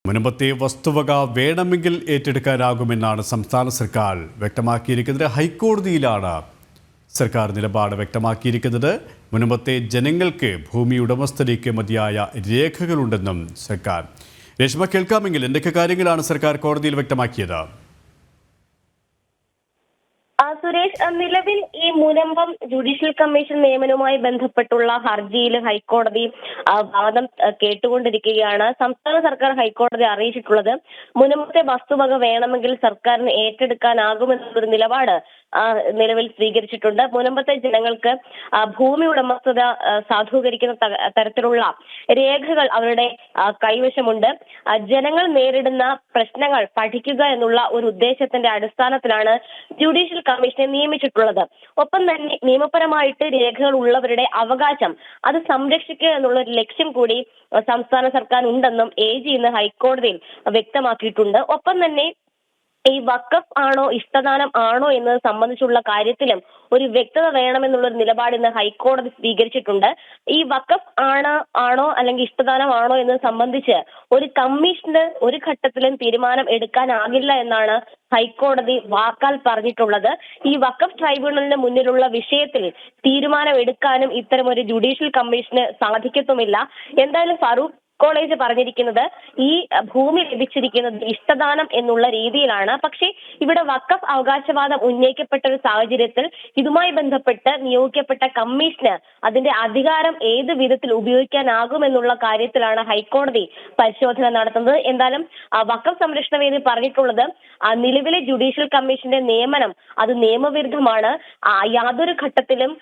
മുൻപത്തെ വസ്തുവക വേണമെങ്കിൽ ഏറ്റെടുക്കാനാകുമെന്നാണ് സംസ്ഥാന സർക്കാർ വ്യക്തമാക്കിയിരിക്കുന്നത്. ഹൈക്കോടതിയിലാണ് സർക്കാർ നിലപാട് വ്യക്തമാക്കിയിരിക്കുന്നത്. മുൻപത്തെ ജനങ്ങൾക്ക് ഭൂമി ഉടമസ്ഥതയ്ക്ക് മതിയായ രേഖകളുണ്ടെന്നും സർക്കാർ. രേഷ്മ, കേൾക്കാമെങ്കിൽ എന്തൊക്കെ കാര്യങ്ങളാണ് സർക്കാർ കോടതിയിൽ വ്യക്തമാക്കിയത്? സുരേഷ്, നിലവിൽ ഈ മുനമ്പം ജുഡീഷ്യൽ കമ്മീഷൻ നിയമനവുമായി ബന്ധപ്പെട്ടുള്ള ഹർജിയിൽ ഹൈക്കോടതി വാദം കേട്ടുകൊണ്ടിരിക്കുകയാണ്. സംസ്ഥാന സർക്കാർ ഹൈക്കോടതി അറിയിച്ചിട്ടുള്ളത് മുനമ്പത്തെ വസ്തുവക വേണമെങ്കിൽ സർക്കാരിന് ഏറ്റെടുക്കാനാകുമെന്നുള്ളൊരു നിലപാട് നിലവിൽ സ്വീകരിച്ചിട്ടുണ്ട്. മുനമ്പത്തെ ജനങ്ങൾക്ക് ഭൂമി ഉടമസ്ഥത സാധൂകരിക്കുന്ന തരത്തിലുള്ള രേഖകൾ അവരുടെ കൈവശമുണ്ട്. ജനങ്ങൾ നേരിടുന്ന പ്രശ്നങ്ങൾ പഠിക്കുക എന്നുള്ള ഒരു ഉദ്ദേശത്തിന്റെ അടിസ്ഥാനത്തിലാണ് ജുഡീഷ്യൽ കമ്മീഷനെ നിയമിച്ചിട്ടുള്ളത്. ഒപ്പം തന്നെ നിയമപരമായിട്ട് രേഖകൾ ഉള്ളവരുടെ അവകാശം അത് സംരക്ഷിക്കുക എന്നുള്ള ഒരു ലക്ഷ്യം കൂടി സംസ്ഥാന സർക്കാർ ഉണ്ടെന്നും AG ഇന്ന് ഹൈക്കോടതിയിൽ വ്യക്തമാക്കിയിട്ടുണ്ട്. ഒപ്പം തന്നെ ഈ വഖഫ് ആണോ ഇഷ്ടദാനം ആണോ എന്നത് സംബന്ധിച്ചുള്ള കാര്യത്തിലും ഒരു വ്യക്തത വേണമെന്നുള്ള ഒരു നിലപാട് ഇന്ന് ഹൈക്കോടതി സ്വീകരിച്ചിട്ടുണ്ട്. ഈ വഖഫ് ആണോ അല്ലെങ്കിൽ ഇഷ്ടദാനം ആണോ എന്നത് സംബന്ധിച്ച് ഒരു കമ്മീഷന് ഒരു ഘട്ടത്തിലും തീരുമാനം എടുക്കാനാകില്ല എന്നാണ് ഹൈക്കോടതി വാക്കാൽ പറഞ്ഞിട്ടുള്ളത്. ഈ വഖഫ് ട്രൈബ്യൂണലിന് മുന്നിലുള്ള വിഷയത്തിൽ തീരുമാനം എടുക്കാനും ഇത്തരം ഒരു ജുഡീഷ്യൽ കമ്മീഷന് സാധിക്കത്തുമില്ല. എന്തായാലും ഫറൂഖ് കോളേജ് പറഞ്ഞിരിക്കുന്നത് ഈ ഭൂമി ലഭിച്ചിരിക്കുന്നത് ഇഷ്ടദാനം എന്നുള്ള രീതിയിലാണ്. പക്ഷേ ഇവിടെ വഖഫ് അവകാശവാദം ഉന്നയിക്കപ്പെട്ട ഒരു സാഹചര്യത്തിൽ ഇതുമായി ബന്ധപ്പെട്ട് നിയോഗിക്കപ്പെട്ട കമ്മീഷന് അതിന്റെ അധികാരം ഏത് വിധത്തിൽ ഉപയോഗിക്കാനാകുമെന്നുള്ള കാര്യത്തിലാണ് ഹൈക്കോടതി പരിശോധന നടത്തുന്നത്. എന്തായാലും വഖഫ് സംരക്ഷണ വേദി പറഞ്ഞിട്ടുള്ളത് നിലവിലെ ജുഡീഷ്യൽ കമ്മീഷന്റെ നിയമനം അത് നിയമവിരുദ്ധമാണ്. യാതൊരു ഘട്ടത്തിലും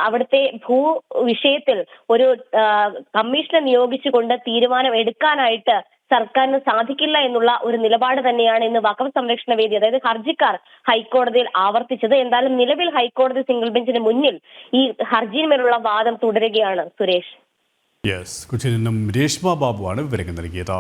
അവിടുത്തെ ഭൂ വിഷയത്തിൽ ഒരു കമ്മീഷനെ നിയോഗിച്ചു തീരുമാനം എടുക്കാനായിട്ട് സർക്കാരിന് സാധിക്കില്ല എന്നുള്ള ഒരു നിലപാട് തന്നെയാണ് ഇന്ന് വഖഫ് സംരക്ഷണ വേദി, അതായത് ഹർജിക്കാർ ഹൈക്കോടതിയിൽ ആവർത്തിച്ചത്. എന്തായാലും നിലവിൽ ഹൈക്കോടതി സിംഗിൾ ബെഞ്ചിന് മുന്നിൽ ഈ ഹർജിയിന്മേലുള്ള വാദം തുടരുകയാണ്. സുരേഷ്, കൊച്ചിയിൽ നിന്നും രേഷ്മ ബാബുവാണ് വിവരങ്ങൾ നൽകിയത്.